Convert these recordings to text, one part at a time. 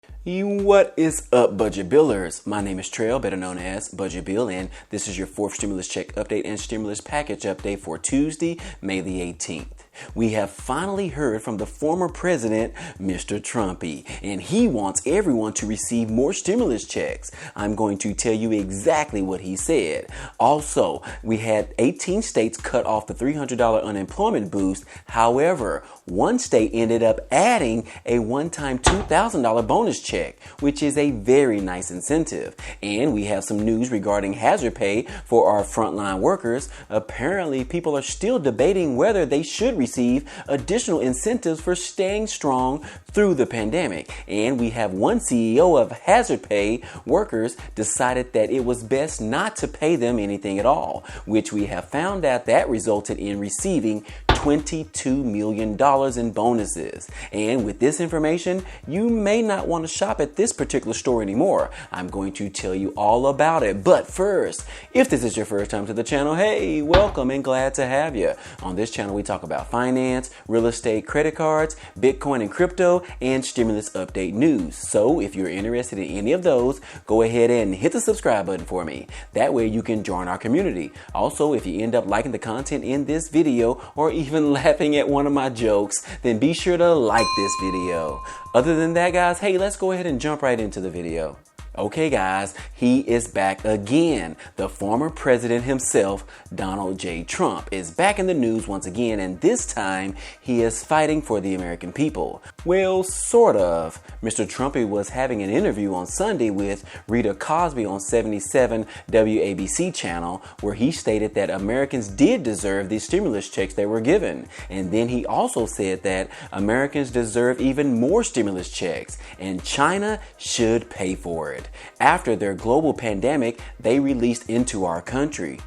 What is up, Budget Billers? My name is Trail, better known as Budget Bill, and this is your fourth stimulus check update and stimulus package update for Tuesday, May the 18th. We have finally heard from the former president, Mr. Trumpy, and he wants everyone to receive more stimulus checks. I'm going to tell you exactly what he said. Also, we had 18 states cut off the $300 unemployment boost. However, one state ended up adding a one-time $2,000 bonus check, which is a very nice incentive. And we have some news regarding hazard pay for our frontline workers. Apparently, people are still debating whether they should receive additional incentives for staying strong through the pandemic. And we have one CEO of hazard pay workers decided that it was best not to pay them anything at all, which we have found out that resulted in receiving $22 million in bonuses. And with this information, you may not want to shop at this particular store anymore. I'm going to tell you all about it. But first, if this is your first time to the channel, hey, welcome and glad to have you. On this channel, we talk about finance, real estate, credit cards, Bitcoin and crypto, and stimulus update news. So if you're interested in any of those, go ahead and hit the subscribe button for me. That way you can join our community. Also, if you end up liking the content in this video or even laughing at one of my jokes, then be sure to like this video. Other than that, guys, hey, let's go ahead and jump right into the video. Okay, guys, he is back again. The former president himself, Donald J. Trump, is back in the news once again, and this time he is fighting for the American people. Well, sort of. Mr. Trumpy was having an interview on Sunday with Rita Cosby on 77 WABC channel, where he stated that Americans did deserve these stimulus checks they were given. And then he also said that Americans deserve even more stimulus checks, and China should pay for it after their global pandemic they released into our country.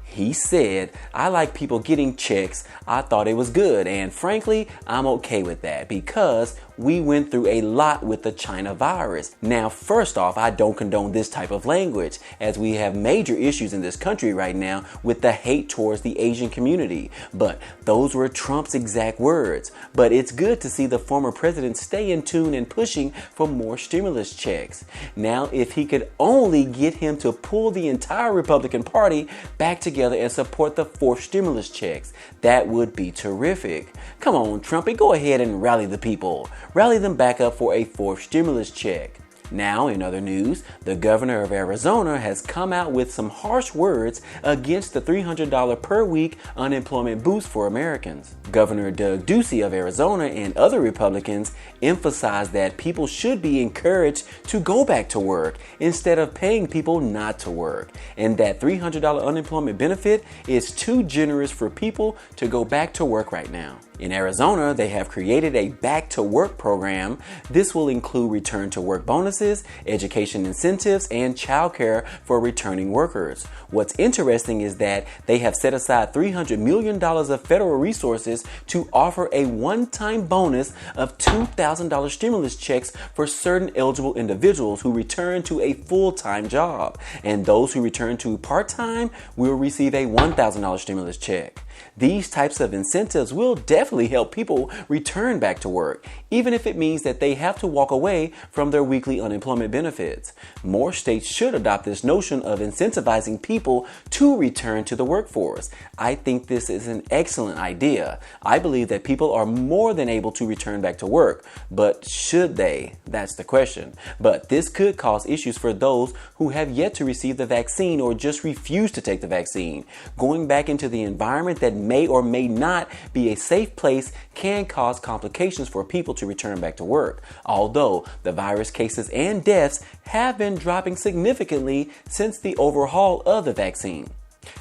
He said, I like people getting checks. I thought it was good. And frankly, I'm okay with that because we went through a lot with the China virus. Now, first off, I don't condone this type of language, as we have major issues in this country right now with the hate towards the Asian community. But those were Trump's exact words. But it's good to see the former president stay in tune and pushing for more stimulus checks. Now, if he could only get him to pull the entire Republican Party back together and support the fourth stimulus checks, that would be terrific. Come on, Trumpy, go ahead and rally the people. Rally them back up for a fourth stimulus check. Now, in other news, the governor of Arizona has come out with some harsh words against the $300 per week unemployment boost for Americans. Governor Doug Ducey of Arizona and other Republicans emphasized that people should be encouraged to go back to work instead of paying people not to work, and that $300 unemployment benefit is too generous for people to go back to work right now. In Arizona, they have created a back to work program. This will include return to work bonuses, education incentives, and childcare for returning workers. What's interesting is that they have set aside $300 million of federal resources to offer a one-time bonus of $2,000 stimulus checks for certain eligible individuals who return to a full-time job. And those who return to part-time will receive a $1,000 stimulus check. These types of incentives will definitely help people return back to work, even if it means that they have to walk away from their weekly unemployment benefits. More states should adopt this notion of incentivizing people to return to the workforce. I think this is an excellent idea. I believe that people are more than able to return back to work, but should they? That's the question. But this could cause issues for those who have yet to receive the vaccine or just refuse to take the vaccine. Going back into the environment that may or may not be a safe place can cause complications for people to return back to work, although the virus cases and deaths have been dropping significantly since the overhaul of the vaccine.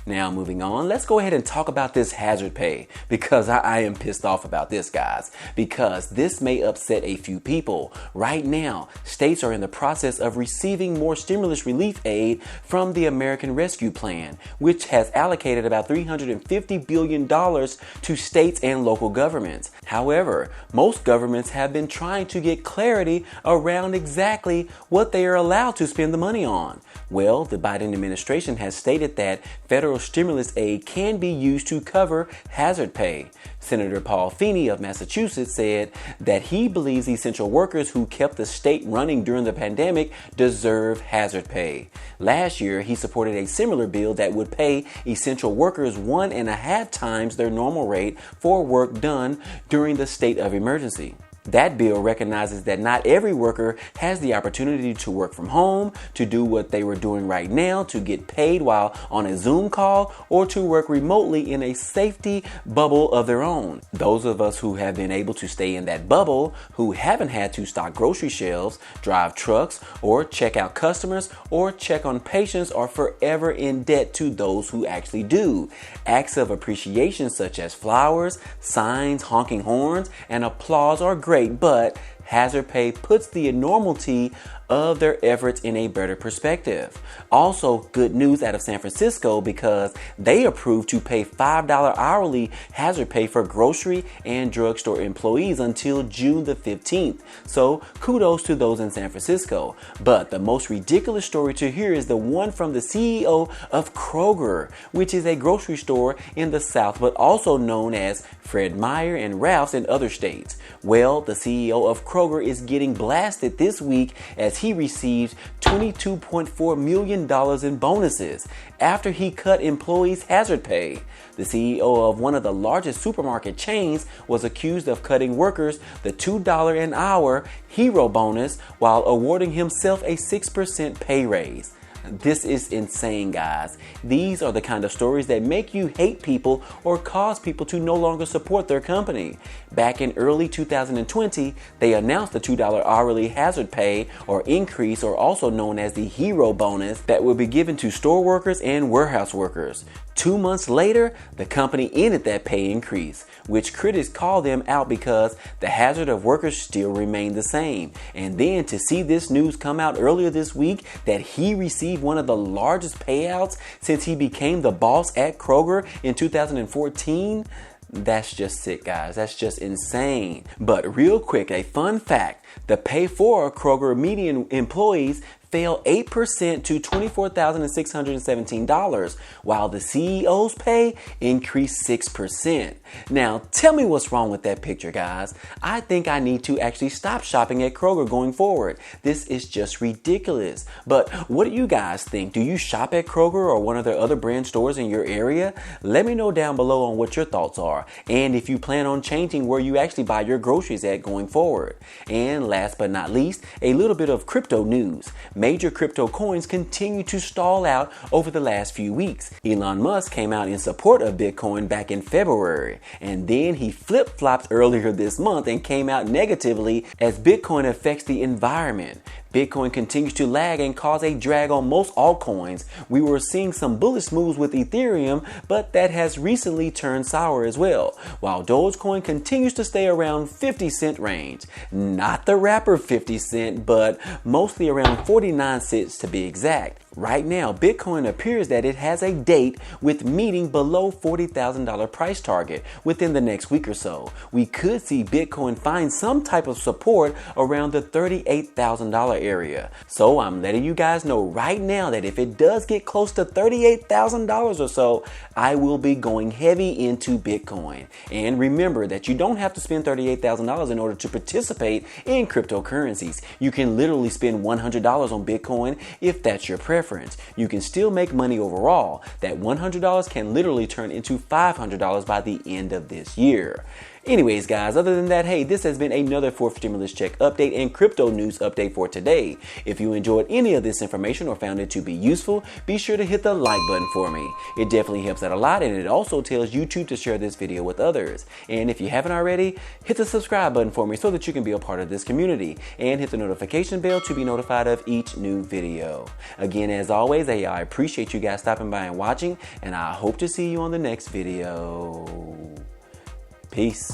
Now, moving on, let's go ahead and talk about this hazard pay, because I am pissed off about this, guys, because this may upset a few people. Right now, states are in the process of receiving more stimulus relief aid from the American Rescue Plan, which has allocated about $350 billion to states and local governments. However, most governments have been trying to get clarity around exactly what they are allowed to spend the money on. Well, the Biden administration has stated that federal federal stimulus aid can be used to cover hazard pay. Senator Paul Feeney of Massachusetts said that he believes essential workers who kept the state running during the pandemic deserve hazard pay. Last year, he supported a similar bill that would pay essential workers 1.5 times their normal rate for work done during the state of emergency. That bill recognizes that not every worker has the opportunity to work from home, to do what they were doing right now, to get paid while on a Zoom call, or to work remotely in a safety bubble of their own. Those of us who have been able to stay in that bubble, who haven't had to stock grocery shelves, drive trucks, or check out customers, or check on patients, are forever in debt to those who actually do. Acts of appreciation such as flowers, signs, honking horns, and applause are great. But hazard pay puts the enormity of their efforts in a better perspective. Also, good news out of San Francisco because they approved to pay $5 hourly hazard pay for grocery and drugstore employees until June the 15th. So kudos to those in San Francisco. But the most ridiculous story to hear is the one from the CEO of Kroger, which is a grocery store in the South, but also known as Fred Meyer and Ralph's in other states. Well, the CEO of Kroger is getting blasted this week as he received $22.4 million in bonuses after he cut employees' hazard pay. The CEO of one of the largest supermarket chains was accused of cutting workers the $2 an hour hero bonus while awarding himself a 6% pay raise. This is insane, guys. These are the kind of stories that make you hate people or cause people to no longer support their company. Back in early 2020, they announced the $2 hourly hazard pay or increase, or also known as the hero bonus, that will be given to store workers and warehouse workers. 2 months later, the company ended that pay increase, which critics call them out because the hazard of workers still remained the same. And then to see this news come out earlier this week that he received one of the largest payouts since he became the boss at Kroger in 2014, that's just sick, guys. That's just insane. But real quick, a fun fact, the pay for Kroger median employees fell 8% to $24,617, while the CEO's pay increased 6%. Now, tell me what's wrong with that picture, guys. I think I need to actually stop shopping at Kroger going forward. This is just ridiculous. But what do you guys think? Do you shop at Kroger or one of their other brand stores in your area? Let me know down below on what your thoughts are, and if you plan on changing where you actually buy your groceries at going forward. And last but not least, a little bit of crypto news. Major crypto coins continue to stall out over the last few weeks. Elon Musk came out in support of Bitcoin back in February, and then he flip-flopped earlier this month and came out negatively as Bitcoin affects the environment. Bitcoin continues to lag and cause a drag on most altcoins. We were seeing some bullish moves with Ethereum, but that has recently turned sour as well, while Dogecoin continues to stay around 50 cent range. Not the rapper 50 Cent, but mostly around 49 cents to be exact. Right now, Bitcoin appears that it has a date with meeting below $40,000 price target within the next week or so. We could see Bitcoin find some type of support around the $38,000 area. So I'm letting you guys know right now that if it does get close to $38,000 or so, I will be going heavy into Bitcoin. And remember that you don't have to spend $38,000 in order to participate in cryptocurrencies. You can literally spend $100 on Bitcoin if that's your preference. You can still make money overall. That $100 can literally turn into $500 by the end of this year. Anyways, guys, other than that, hey, this has been another fourth stimulus check update and crypto news update for today. If you enjoyed any of this information or found it to be useful, be sure to hit the like button for me. It definitely helps out a lot, and it also tells YouTube to share this video with others. And if you haven't already, hit the subscribe button for me so that you can be a part of this community, and hit the notification bell to be notified of each new video. Again, as always, hey, I appreciate you guys stopping by and watching, and I hope to see you on the next video. Peace.